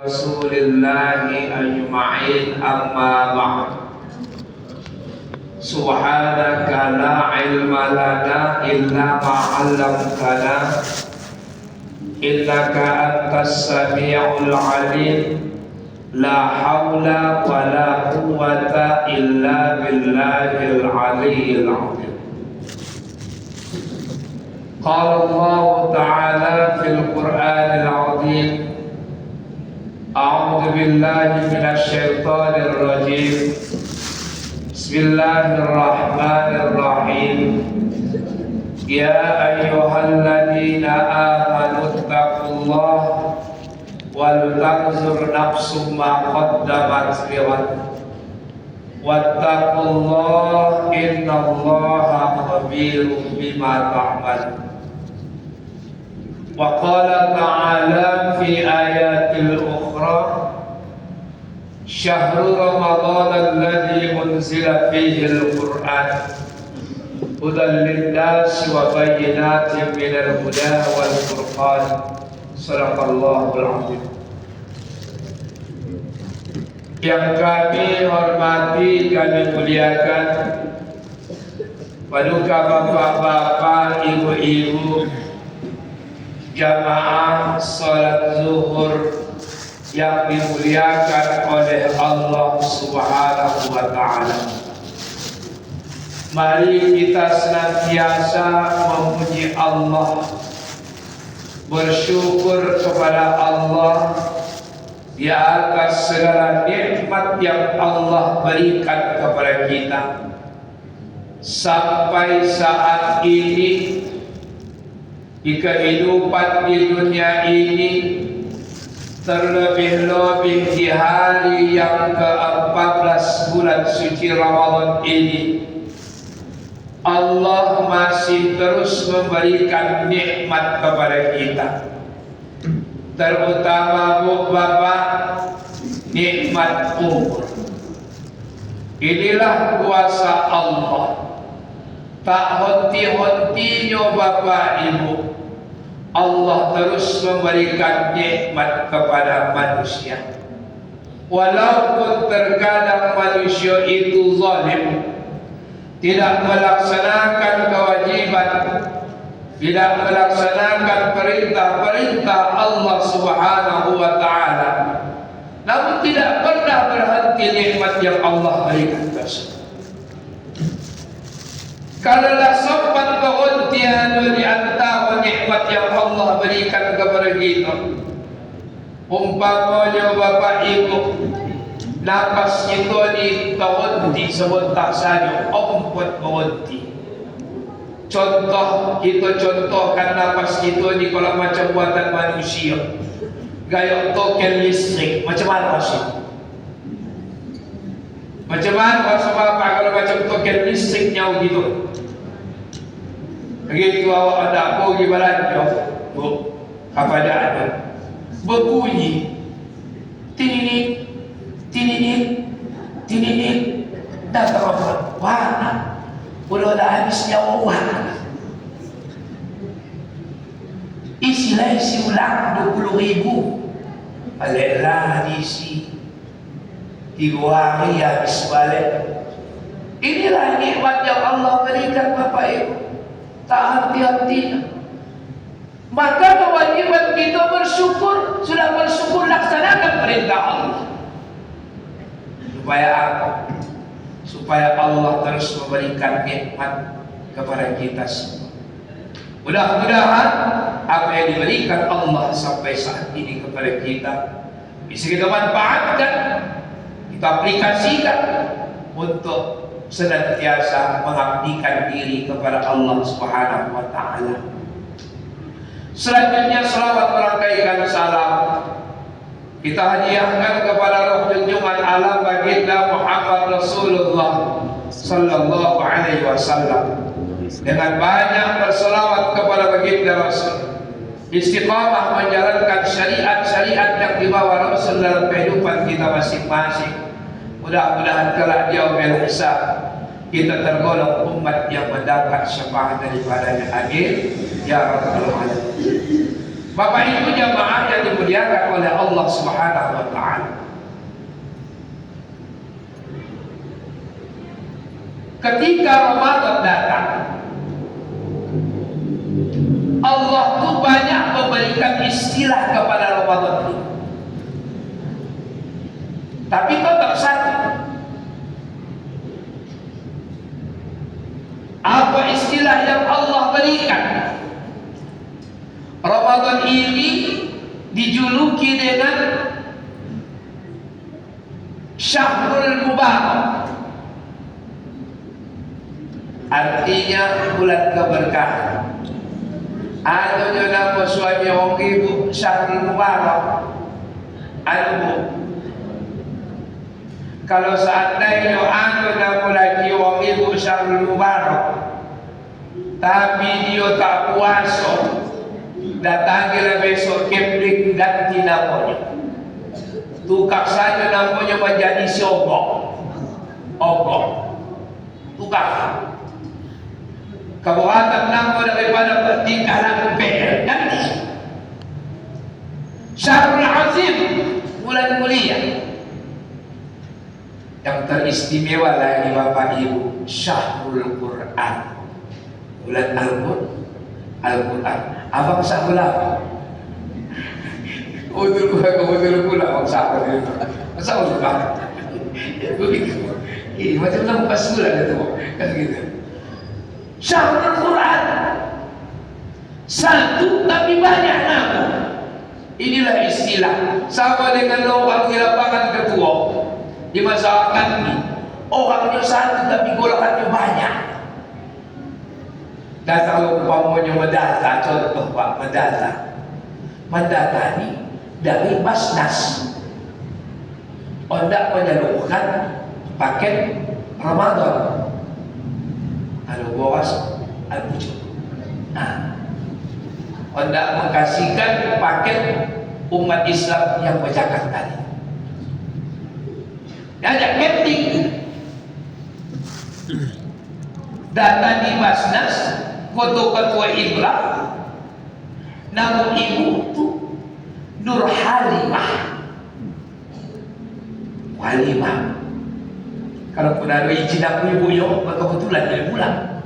Rasulillahi ajma'in amma ba'd. Subhanaka la ilma lana illa ma 'allamtana innaka antas sami'ul 'alim. La haula wa la quwwata illa billahil 'aliyyil 'azim. Qala Allah ta'ala fil Qur'anil 'azim. A'udzu billahi minasy syaithanir rajim. Bismillahirrahmanirrahim. Ya ayyuhalladzina amanu taqullaha wal tanzur nafsum ma qaddamat lighad wattaqullaha innallaha khabirum bima ta'malun. Wa qala ta'ala fi ayatil ukhra Syahrul Ramadan alladhi unzila fihi al-Qur'an hudan lin-nasi wa bayyinatin minal huda wal furqan. Shadaqallahul 'azim. Yang kami hormati, kami muliakan paduka bapak-bapak, ibu-ibu, jamaah salat zuhur yang dimuliakan oleh Allah Subhanahu wa ta'ala. Mari kita senantiasa memuji Allah, bersyukur kepada Allah di atas segala nikmat yang Allah berikan kepada kita. Sampai saat ini di kehidupan di dunia ini, terlebih-lebih di hari yang ke-14 bulan suci Ramadan ini, Allah masih terus memberikan nikmat kepada kita. Terutama bu bapak, nikmat umur. Inilah kuasa Allah. Tak henti-hentinya bapak ibu, Allah terus memberikan nikmat kepada manusia. Walaupun terkadang manusia itu zalim, tidak melaksanakan kewajiban, tidak melaksanakan perintah-perintah Allah Subhanahu wa ta'ala, namun tidak pernah berhenti nikmat yang Allah berikan tersebut. Kalaulah sempat kehentian di antara nikmat yang Allah berikan kepada kita, umpamanya bapak ibu, nafas kita dihenti sebentar saja, empat berhenti. Contoh, kita contohkan nafas kita ni kalau macam buatan manusia, gaya token listrik, macam mana sih? Macam mana sebab kalau macam token listriknya gitu? Begitu awak ada pergi belanja, bu, apa ada? Berbunyi, tinini, tinini, tinini, dah terang warna, udah habisnya uang. Isilah isi ulang 20.000, alelah isi 3 hari habis balik. Inilah nikmat yang Allah berikan bapak ibu. Tak hati-hati. Maka kewajiban kita bersyukur. Sudah bersyukur, laksanakan perintah Allah. Supaya apa? Supaya Allah terus memberikan nikmat kepada kita semua. Mudah-mudahan apa yang diberikan Allah sampai saat ini kepada kita bisa kita manfaatkan, kita aplikasikan untuk senantiasa mengabdikan diri kepada Allah Subhanahu wa ta'ala. Selanjutnya selawat merangkaikan salam kita hadiahkan kepada roh junjungan alam baginda Muhammad Rasulullah sallallahu alaihi wasallam dengan banyak berselawat kepada baginda Rasul, istiqamah menjalankan syariat-syariat yang dibawa Rasul dalam kehidupan kita masing-masing. Mudah-mudahan kelak di yaumil hisab kita tergolong umat yang mendapat syafaat daripadanya. Amin ya rabbal alamin. Bapak Ibu jamaah yang dimuliakan oleh Allah Subhanahu wa taala. Ketika Ramadan datang, Allah tuh banyak memberikan istilah kepada Ramadan ini. Tapi tetap satu. Apa istilah yang Allah berikan? Ramadan ini dijuluki dengan Syahrul Mubarak. Artinya bulan keberkahan. Ano nyo na po suami o ibu Syahrul Mubarak. Ano po? Kalau seandainya ano na po lagi o ibu Syahrul Mubarak, tapi dia tak puasa, datangilah besok keplik ganti namanya. Tukar saja namanya menjadi siogok. Ogok. Tukar. Kebuatan nama daripada pertinggalan PR ganti. Syahrul Azim, bulan mulia. Yang teristimewa lagi Bapak Ibu, Syahrul Quran, bulan Al-Quran. Abang sahul apa? Betul pula abang sahul itu. Masa sahul apa? Macam nak pas bulan itu, kan gitu. Syahrul Quran, satu tapi banyak nama. Inilah istilah sama dengan orang di lapangan ketua di masyarakat ini. Orangnya satu tapi golongannya banyak. Dan kalau umpamanya mendata, contoh Pak, mendata ini dari Basnas, hendak menyalurkan paket Ramadan, Al-Boras, Al-Bujur. Hendak mengkasihkan paket umat Islam yang berzakat tadi. Ada penting data di Basnas, ketua Iblah, nama ibu itu Nur Halimah. Kalau pun ada izin aku ibu yo, maka kebetulan dia pulang.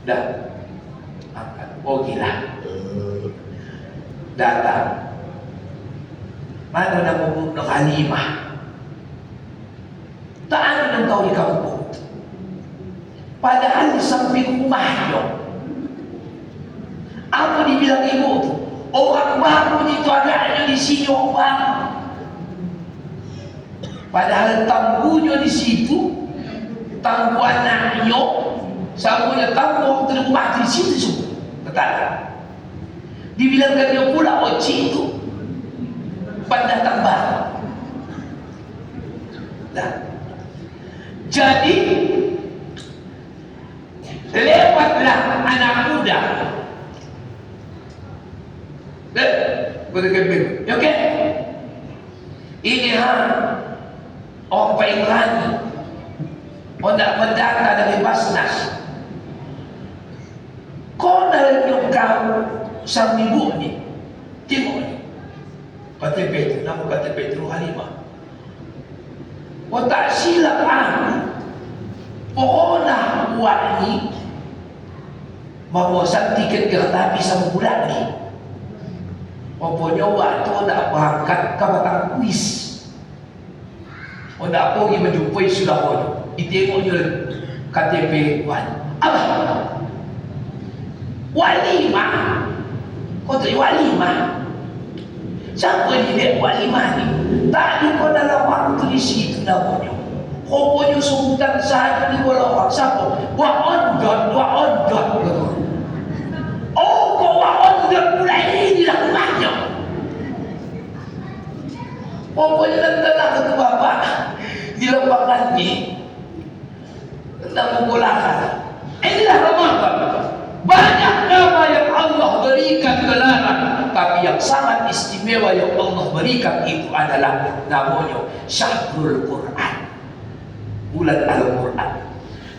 Dah angkat, oh gila. Datang. Mana nama Nur Halimah? Tak ada yang tahu di kampung. Padahal di samping rumahnya. Apa dibilang ibu tu? Orang baru itu agaknya di sini orang baru. Padahal tangguhnya di situ, tangguh anaknya, samanya tangguh orang terumah di situ semua. Tetap. Dibilangkan dia pula oci itu pendatang baru. Nah, jadi lewatlah anak muda. Boleh kembali. Oke. Ini orang paling berani. Hendak mendata dari Basnas. Kau dalam kau sang ibu ni, tengok ni. KTP itu, nama KTP itu Halimah. Kau tak silap pokoknya buat ni memesan tiket kereta api sama bulan ni. Pokoknya waktu nak berangkat ke batang kuis. Nak pergi menjumpai saudara. Ditengoknya KTP Wan. Apa? Walimah. Kau tak walimah? Siapa dia walimah ni? Tak ada kau dalam waktu di situ namanya. Pokoknya sebutan sahaja di bola orang. Siapa? Wa'ondot. Oh, kau wa'ondot mulai ini lah rumahnya. Pokoknya tenang kata bapak di lembaga ini tentang menggolakan. Inilah Ramadan. Banyak nama yang Allah berikan gelaran, tapi yang sangat istimewa yang Allah berikan itu adalah namanya Syahrul Quran, bulan Al-Quran.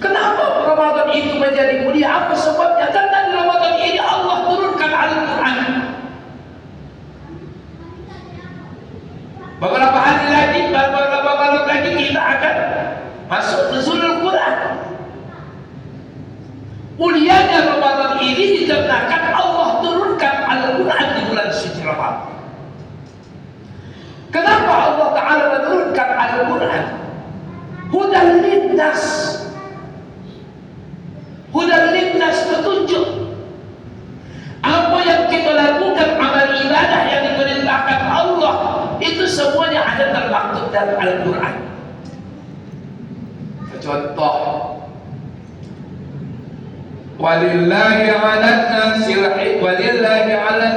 Kenapa Ramadan itu menjadi mulia? Apa sebabnya? Karena di Ramadan ini Allah turunkan Al-Quran. Beberapa hari lagi, beberapa malam lagi kita akan masuk nuzulul Quran. Mulianya Ramadan ini dikarenakan Allah turunkan Al-Quran di bulan suci Ramadan. Kenapa Allah Ta'ala menurunkan Al-Quran? Hudan linnas. Hudan linnas, petunjuk. Apa yang kita lakukan, amal ibadah yang diperintahkan Allah, itu semuanya ada termaktub dalam Al-Quran. Contoh, walillahi 'alan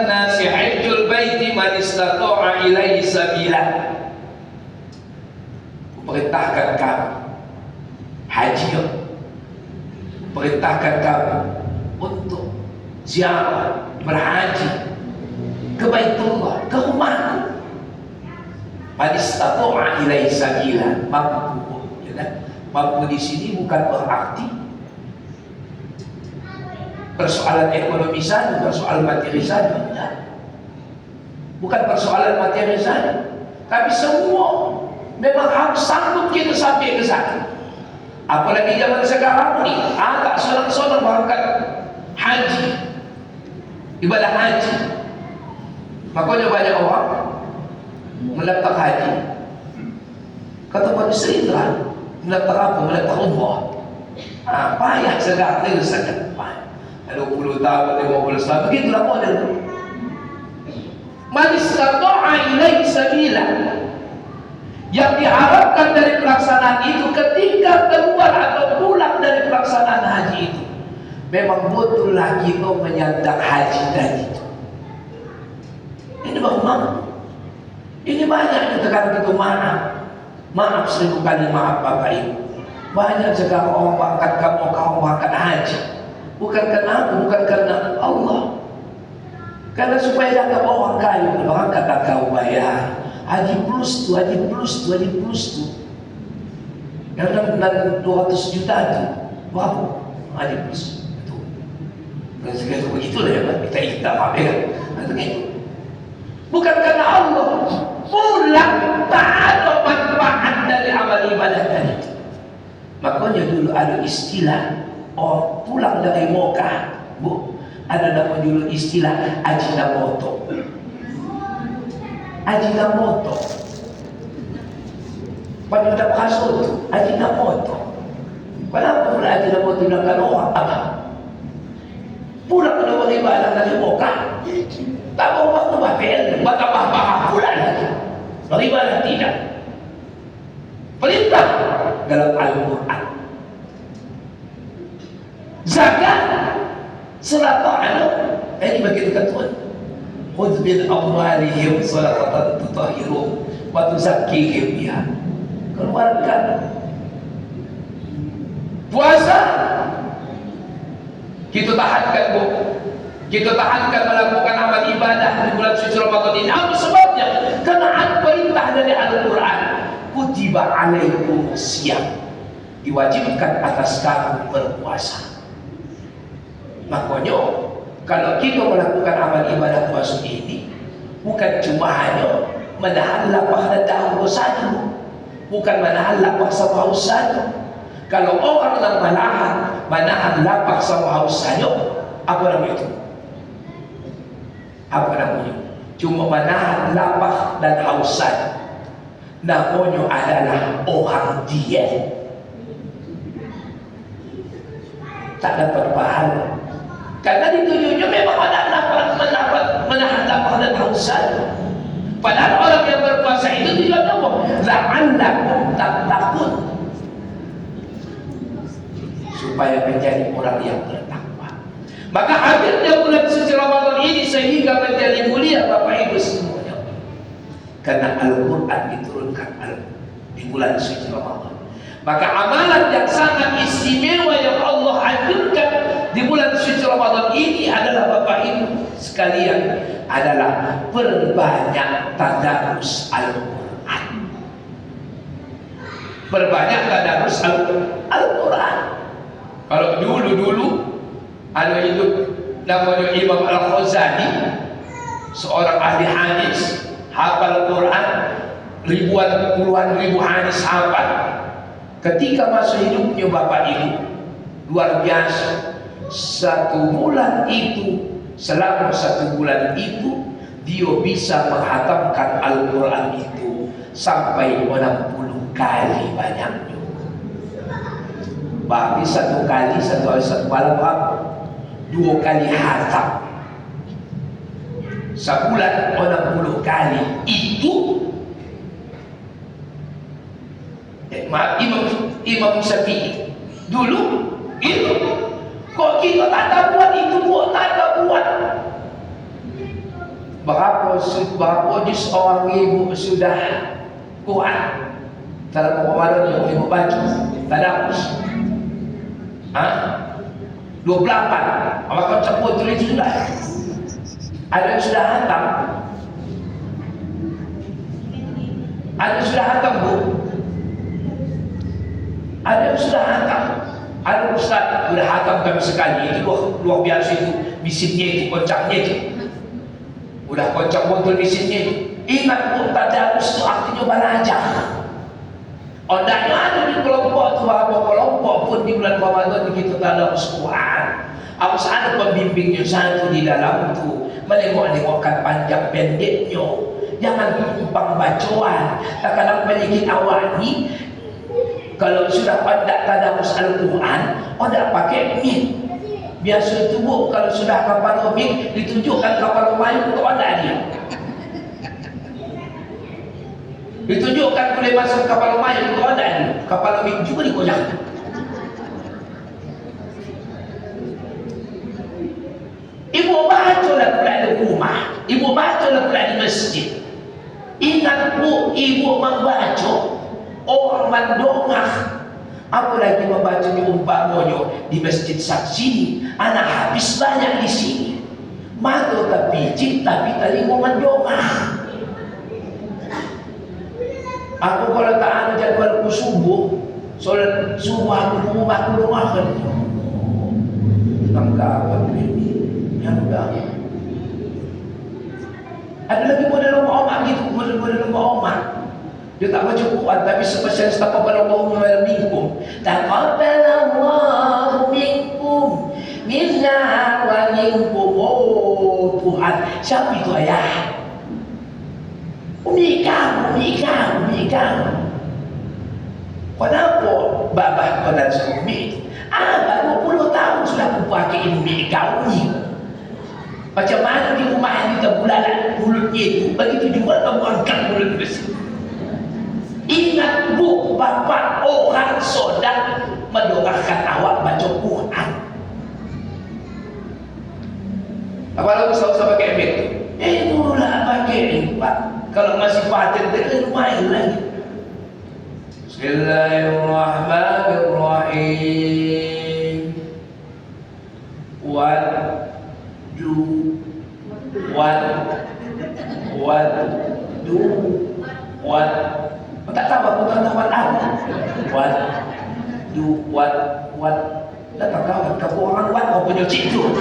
nasi hajjul baiti man istata'a ilaihi sabila. Perintahkan kamu haji, perintahkan kamu untuk ziarah, berhaji ke Baitullah, ke rumahku. Man istata'a ilaihi sabila, mampu, ya kan? Mampu di sini bukan berarti persoalan ekonomi saja, persoalan materi saja, enggak. Bukan persoalan materi saja, tapi semua memang harus sanggup kita sampai ke sana. Apalagi zaman sekarang ini, agak sorang-sorang berangkat haji, ibadah haji. Makanya banyak orang mendaftar haji, kata Pak Srindra, mendaftar apa? Mendaftar umrah. Payah sekarang itu sangat payah. 20 tahun, 50 tahun, begitulah model. Man istata'a ilaihi sabila. Yang diharapkan dari pelaksanaan itu ketika keluar atau pulang dari pelaksanaan haji itu, memang betullah kita menyandang haji tadi itu. Ini bagaimana? Ini banyak yang tekan kita maaf 1000 kali maaf Bapak Ibu. Banyak sekarang orang berangkat kamu berangkat haji, bukan karena aku, bukan karena Allah, karena supaya dapat orang kaya berangkat kau bayar haji plus tu, haji plus tu, haji plus tu. Yang 200 juta itu berapa haji plus itu? Dan segitu begitulah ya, kita apa ya? Bukan karena Allah, pulang tak ada manfaat dari amal ibadah tadi. Makanya dulu ada istilah orang pulang dari Mekah, Bu, ada nama dulu istilah Ajinomoto. Ajinomoto. Pada bahasa itu Ajinomoto. Kenapa pula Ajinomoto bilang orang apa? Pulang dari ibadah dari Mekah, tak mau waktu bapel, tambah pula lagi. Beribadah tidak. Perintah dalam Al-Quran. Zakat, sedekah, ini bagi ketentuan. Khudh min amwalihim shadaqatan tutahhiruhum wa tuzakkihim biha. Keluarkan. Puasa, kita tahankan, Bu. Kita tahankan melakukan amal ibadah di bulan suci Ramadan ini. Apa sebabnya? Karena ada perintah dari Al-Quran. Kutiba alaikumusiyam, diwajibkan atas kamu berpuasa. Makanya kalau kita melakukan amal ibadah puasa ini, bukan cuma hanya menahan lapar dan haus saja, bukan menahan lapar sama haus saja. Kalau orang yang menahan lapar sama haus saja, apa namanya itu? Apa namanya? Cuma menahan lapar dan haus saja. Namanya adalah orang diet, tak dapat pahala. Karena ditujunya memang menahan lapar dan haus saja. Padahal orang yang berpuasa itu tujuannya apa? La'allakum tattaqun, supaya menjadi orang yang bertakwa. Maka hadirnya bulan suci Ramadan ini sehingga menjadi mulia Bapak Ibu semuanya. Karena Al-Quran diturunkan di bulan suci Ramadan. Maka amalan yang sangat istimewa yang Allah hadirkan di bulan suci Ramadan ini adalah Bapak Ibu sekalian, adalah perbanyak tadarus Al-Quran. Perbanyak tadarus Al-Quran. Kalau dulu ada hidup namanya Imam Al-Ghazali, seorang ahli hadis, hafal Quran, ribuan, puluhan ribu hadis sahabat. Ketika masa hidupnya Bapak Ibu, luar biasa. Selama satu bulan itu dia bisa menghatamkan Al-Quran itu sampai 60 kali banyaknya. Berarti satu malam berapa? 2 kali hatam. Sebulan 60 kali itu. Imam Syafi'i dulu itu. Kok kita tak ada buat itu, tak ada buat. Berapa juz orang ibu sudah kuat dalam Ramadan yang ibu baca? Tak ada hapus. 28. Apakah campur tulis sudah? Ada yang sudah hantam? Ada yang sudah hantam, Bu? Ada yang sudah hantam? Ada Ustaz sudah hantam kami sekali. Itu luar biasa itu. Mesinnya itu, kocaknya itu. Udah kocak botol mesinnya itu. Ingat Bu, tadarus itu artinya belajar. Ondanya ada di kelompok itu, beberapa kelompok pun di bulan Ramadan kita tadarus Quran. Harus ada pembimbingnya satu di dalam itu. Menengok-nengokkan panjang pendeknya. Jangan tumpang bacaan. Kadang sedikit awal ni. Kalau sudah pandai tadarus Al-Quran, tidak pakai mic. Biasa itu Bu, kalau sudah kapal mic, ditunjukkan kapal main untuk anda dia. Ditunjukkan boleh masuk kapal main untuk anda dia. Kapal mic juga dikoyak. Ibu bacalah pula di rumah, ibu bacalah pula di masjid. Ingat Bu, ibu membaca. Orang mendongak, apalagi membaca umpamanya di masjid saksi, anak habis banyak di sini. Mata terpijit tapi telinga mendongak. Aku kalau tak ada jadwalku subuh, solat subuh aku di rumah aku dongakkan. Tanggapan ini yang dah. Ada lagi model rumah omak gitu, model rumah omak. Dia tak baca Quran tapi spesialis taqabbalallahu minkum. Taqabbalallahu minkum minna wa minkum. Oh Tuhan, siapa itu ayah? Umi kamu. Kenapa babah kau dan suami itu? Baru 20 tahun sudah aku pakai umi kau ni. Macam mana di rumah ini terbulanan mulutnya itu? Begitu juga kamu angkat mulut besi. Ingat Bu, bapak orang sedang mendoakan awak baca Quran. Apa lagu usah pakai mic? Itulah pakai Pak. Kalau masih paten terus main lagi. Bismillahirrahmanirrahim. Tak tahu aku tak tahu what tak tahu kau orang what kau punya cik tu.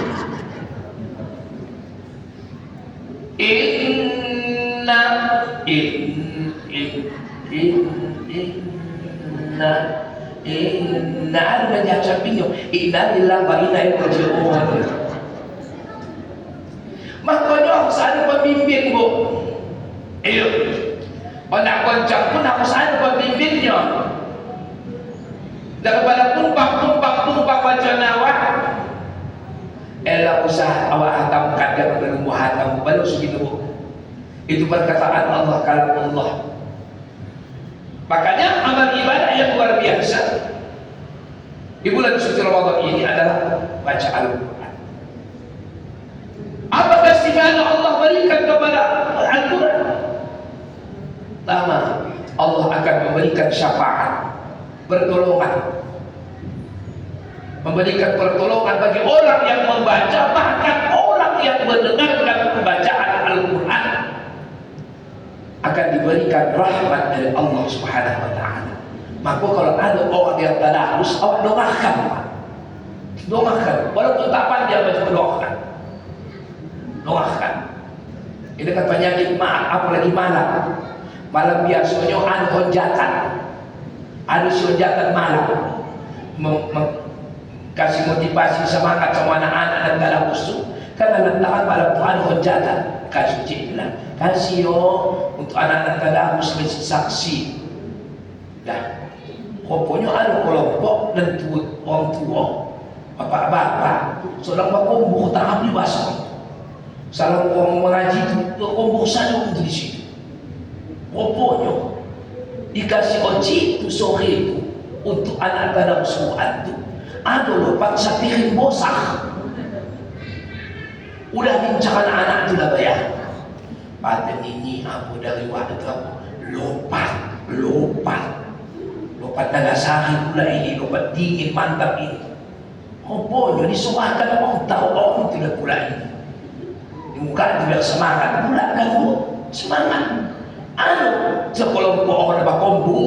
Inna ada banyak sampingnya. Inna lillahi wa inna ilaihi raji'un. Makanya harus ada pemimpin Bu. Ayo. Nak koncang pun harus ada pemimpinnya. Daripada tumpang baca nawak. Elah usah awak hatamkan dan menunggu hatam baru segitu. Itu perkataan Allah, kalam Allah. Makanya amal ibadah yang luar biasa di bulan suci Ramadan ini adalah baca Al-Quran. Apa keistimewaan Allah berikan kepada Al-Quran? Pertama, Allah akan memberikan syafaat, pertolongan, memberikan pertolongan bagi orang yang membaca, bahkan orang yang mendengarkan pembacaan Al-Quran akan diberikan rahmat dari Allah Subhanahu wa ta'ala. Maka kalau ada orang yang tadarus, awak doakan Pak. Doakan, walaupun tak pandai baca doakan. Doakan. Ini kan penyakit apalagi malam. Malam biasanya anu hojatan, anu hojatan malam, kasih motivasi semangat sama anak-anak dan dalam usul. Karena letakkan malam tu anu hojatan, kasih ciklah, kasih yo untuk anak-anak dalam usul menjadi saksi. Dah, pokoknya anu kelompok dan orang tua, bapak-bapak, seorang bakombo tak habis basah. Salah orang mengaji itu bakombo saja untuk di situ. Pokoknya dikasih oji itu sore itu untuk anak dalam surat itu ada lepas sapirin bosak udah bincang anak itu dah bayar pada ini aku dari waktu lopat Nagasari pula ini, lopat dingin mantap ini. Pokoknya disuahkan orang tahu orang itu dah pula ini di muka tidak semangat pula kan semangat. Sekelompok orang bakombo,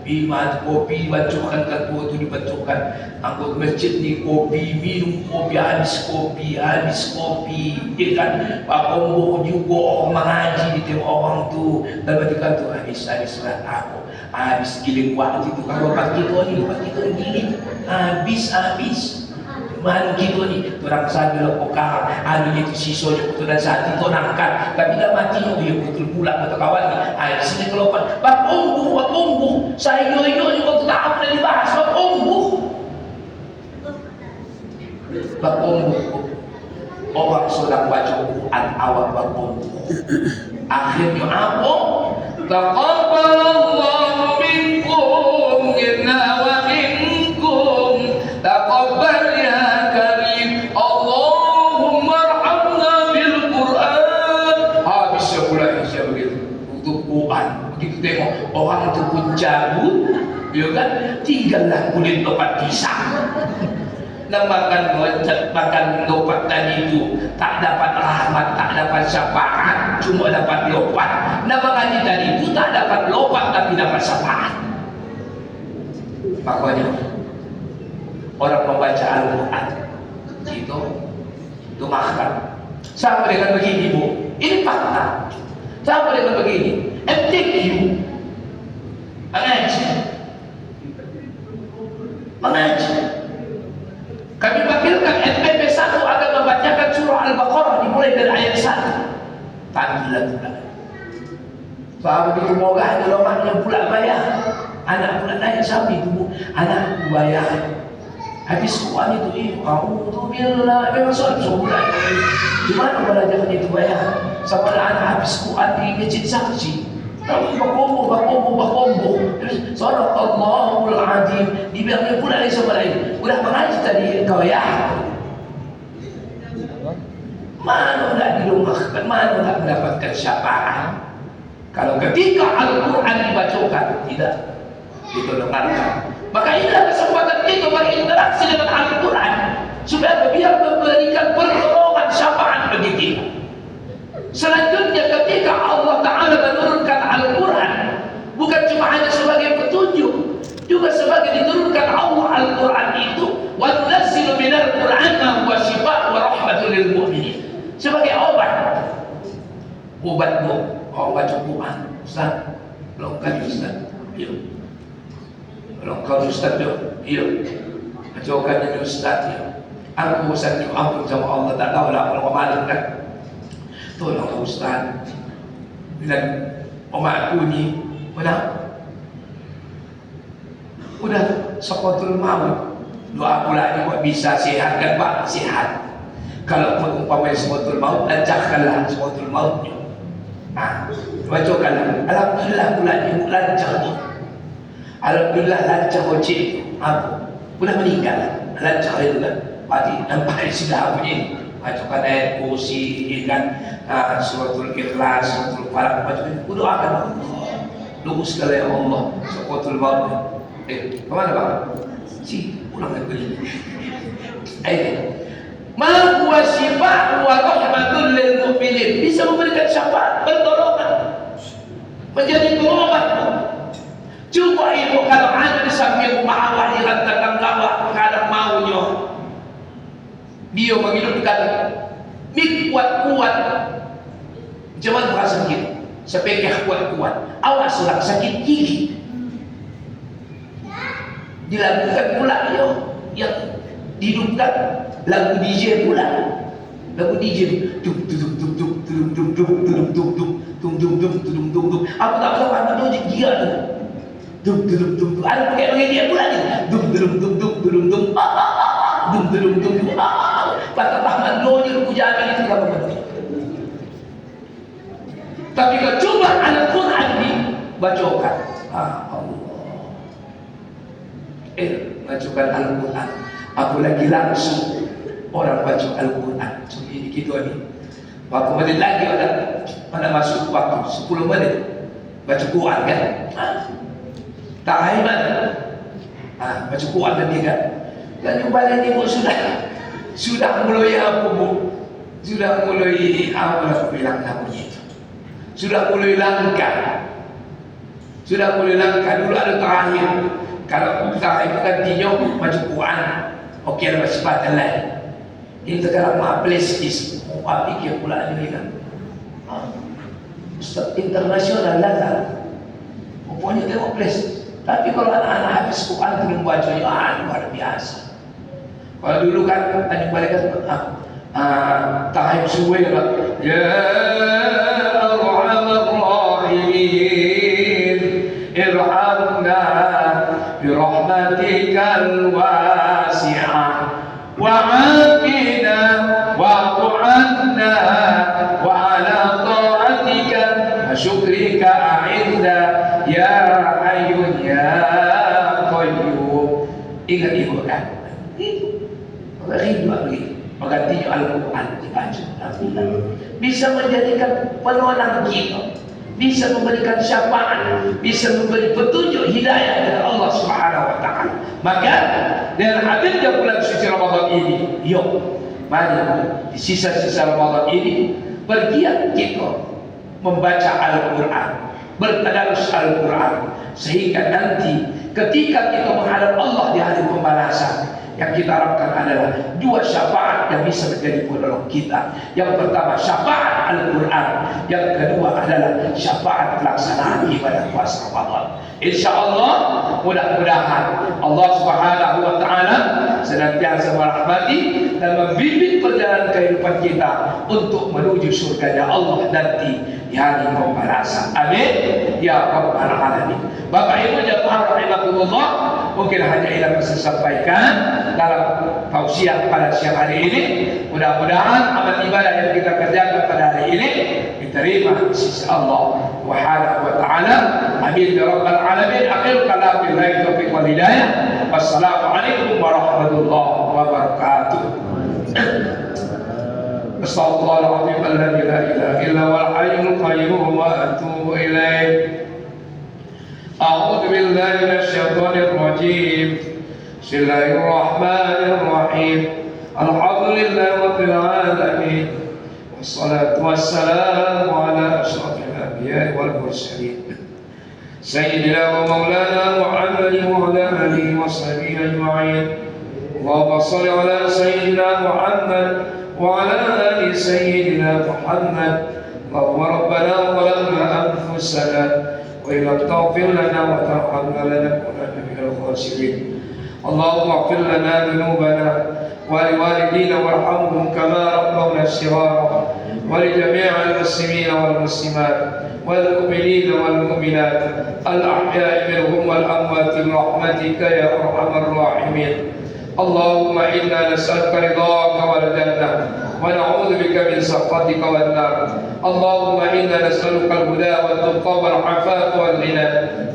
bimat kopi bacakan ketua itu dibacakan, anggota masjid ni kopi, minum kopi, habis kopi, kan? Bakombo juga orang mengaji di tengok orang tu, dan ketika tu habis surat aku, habis giling waktu itu kalau lepas kita ni giling, habis. Mana kita ni, orang sambil pokar, anu itu sisanya betul dan saat itu nangkat, tapi dah mati dia betul pula kata kawan ni. Di sini kelopan, bakombo, saya ni waktu tak apa dah dibahas, bakombo. Orang sedang baca Quran awal bakombo. Akhirnya apa? Taqabbalallahu minkum inna wa minkum taqabbal ya karim Allahumma arhamna bil Quran. Habis sebulan saya begitu untuk Quran begitu tengok orang itu pun cabut ya kan, tinggallah kulit lepat pisang. Dan makan lopat tadi itu tak dapat rahmat, tak dapat syafaat, cuma dapat lopat. Dan makan tadi itu tak dapat lopat tapi dapat syafaat. Makanya orang membaca Al-Quran itu makan. Sama dengan begini bu, ini fakta. Sama dengan begini, MTQ mengaji. Kami panggilkan SMP 1 akan membacakan surah Al-Baqarah dimulai dari ayat 1. Panggilan pula. Soal begitu moga ada lomaknya pula bayar. Anak pula naik sapi itu, anak bayar. Habis Quran itu, Alhamdulillah, memang soal pula. Di mana belajar itu bayar? Sama anak habis Quran di masjid saksi. Tapi bakombo. Soal Allahul Azim dibilangnya pula sama lain. Udah mengaji tadi kau ya. Mana nak dilumahkan, mana nak mendapatkan syafaat? Kalau ketika Al-Quran dibacakan tidak didengarkan, maka inilah kesempatan kita berinteraksi dengan Al-Quran supaya biar memberikan pertolongan syafaat bagi kita. Selanjutnya ketika Allah Ta'ala menurunkan Al-Quran bukan cuma hanya sebagai petunjuk, juga sebagai diturunkan Allah Al-Quran itu وَنَزِّلُ مِنَ الْقُرْآنِ مَا هُوَ شِفَاءٌ وَرَحْمَةٌ لِلْمُؤْمِنِينَ sebagai obat bu orang baca Quran. Ustaz belum kan Ustaz? Ya belum kan Ustaz? Ya bacakan ini Ustaz ya. Aku Ustaz ni ampun sama Allah tak tahu lah kalau malam kan. Tolong Ustaz, dan omak aku ni udah sekotul maut. Doa pula ni buat bisa sihat kan Pak? Sihat. Kalau pun umpamanya sekotul maut, lancarkanlah sekotul mautnya. Bacakanlah. Alhamdulillah pula ni lancar ni. Alhamdulillah lancar ojek tu. Udah meninggal. Lancar itu kan. Berarti nampak sudah bunyi. Bacakan ayat kursi kan, suratul Ikhlas, suratul Falaq, bacakan doakan Allah. Luruskan ya Allah suratul maut. Kemana Pak? Pulang lagi beli. Ma huwa syifa'un wa rahmatun lil mu'minin, bisa memberikan syafaat, pertolongan, menjadi pengobat. Cuma ibu kalau ada di samping rumah awak yang tetangga kadang maunya dia menghidupkan mik kuat-kuat, jangan berasa gitu. sepekeh kuat-kuat. Awas sudah sakit gigi. Dilakukan pula yang dihidupkan lagu DJ pula. Lagu DJ dum dum dum dum dum dum dum dum dum dum dum dum dum dum dum dum. Aku tak tahu apa tu gila tu. Dum dum dum dum. Ada pakai lagu dia pula ni. Dum dum dum dum dum dum. Dum dum dum dum. Kata Ahmad Doni aku jamin itu apa betul. Tapi kalau coba Al-Quran ni bacakan. Allah. Bacakan Al-Quran. Apalagi langsung orang baca Al-Quran. Ini gitu ni. Berapa menit lagi ada masuk waktu 10 menit baca Quran kan? Tak hebat. Baca Quran tadi kan? Dan jumpa ini pun sudah mulai apa bu? Sudah mulai apa nak bilang namanya itu? Sudah mulai langka. Sudah mulai langka. Dulu ada terakhir. Kalau terakhir kan tinjau baca Quran. Okey ada kesempatan lain. Ini sekarang maaflis pikir pula ini kan. Ustaz internasional lah kan. Pokoknya tengok please. Tapi kalau anak-anak habis Quran belum baca luar biasa. Kalau dulu kan tadi balik kan tahib suwe lah. Ya Arhamar Rahimin irhamna bi rahmatikal wasi'ah. وعافنا واعف عنا وعلى طاعتك وشكرك أعنا يا حي يا قيوم. Ingat ibu kan? Rindu lagi mengganti Al-Quran dibaca. Bisa menjadikan penolong kita, bisa memberikan syafaat, bisa memberi petunjuk hidayah dari Allah Subhanahu wa taala. Maka dengan hadirnya bulan suci Ramadan ini, yuk mari di sisa-sisa Ramadan ini bergiat kita membaca Al-Quran, bertadarus Al-Quran, sehingga nanti ketika kita menghadap Allah di hari pembalasan, yang kita harapkan adalah dua syafaat yang bisa menjadi penolong kita. Yang pertama syafaat Al-Quran, yang kedua adalah syafaat pelaksanaan ibadah puasa Ramadan. InsyaAllah mudah-mudahan Allah Subhanahu wa ta'ala senantiasa merahmati dan membimbing perjalanan kehidupan kita untuk menuju surganya Allah nanti di hari pembalasan. Amin ya rabbal alamin. Bapak Ibu jemaah rahimakumullah, mungkin hanya ini yang bisa sampaikan dalam tausiah pada siang hari ini. Mudah-mudahan amal ibadah yang kita kerjakan pada hari ini diterima di sisi Allah Subhanahu wa ta'ala. Amin ya rabbal alamin. Akhir kalam billahi taufiq wal hidayah. Wassalamualaikum warahmatullahi wabarakatuh. Astaghfirullahaladzim alladzi la ilaha illa huwal hayyul qayyum wa atubu ilaih. A'udzu billahi minasyaitonir rajim. Bismillahirrahmanirrahim. Alhamdulillahi rabbil alamin. Wassalatu wassalamu ala asyrafil anbiya'i wal mursalin. Sayyidina wa maulana Muhammadin wa ala alihi wa sahbihi ajma'in. Allahumma shalli ala sayyidina Muhammad wa ala ali sayyidina Muhammad. Allahumma rabbana zalamna anfusana wa illam taghfir lana wa tarhamna lanakunanna minal khasirin. Allahumma ighfir lana dhunubana wa liwalidina warhamhum kama rabbawna shighara wa li jami'il muslimina wal muslimat والمؤمنين والمؤمنات الأحياء منهم والأموات برحمتك يا أرحم الراحمين. اللهم إنا نسألك رضاك والجنة ونعوذ بك من سخطك والنار. اللهم إنا نسألك الهدى والتقى والعفاف والغنى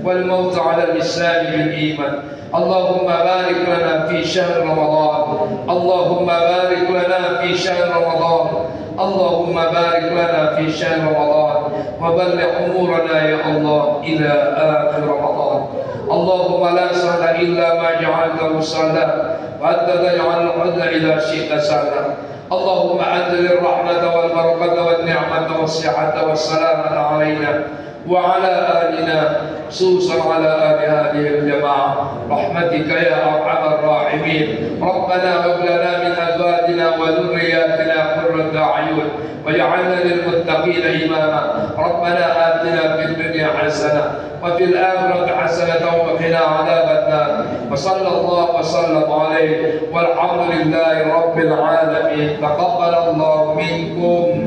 والموت على الإسلام بالإيمان. اللهم بارك لنا في شهر رمضان. اللهم بارك لنا في شهر رمضان. اللهم بارك لنا في شهر رمضان وبلغ أمورنا يا الله إلى آخر رمضان. اللهم لا سهل إلا ما جعلته سهلا وأنت تجعل الحزن إذا شئت سهلا. اللهم أنزل الرحمة والبركة والنعمة والصحة والسلامة علينا وعلى آلنا خصوصا على آل هذه الجماعة رحمتك يا أرحم الراحمين. ربنا هب لنا من أزواجنا وذرياتنا قرة أعين واجعلنا للمتقين إماما. ربنا آتنا في الدنيا حسنة وفي الآخرة حسنة وقنا عذاب النار. وصلى الله وسلم عليه والحمد لله رب العالمين. تقبل الله منكم.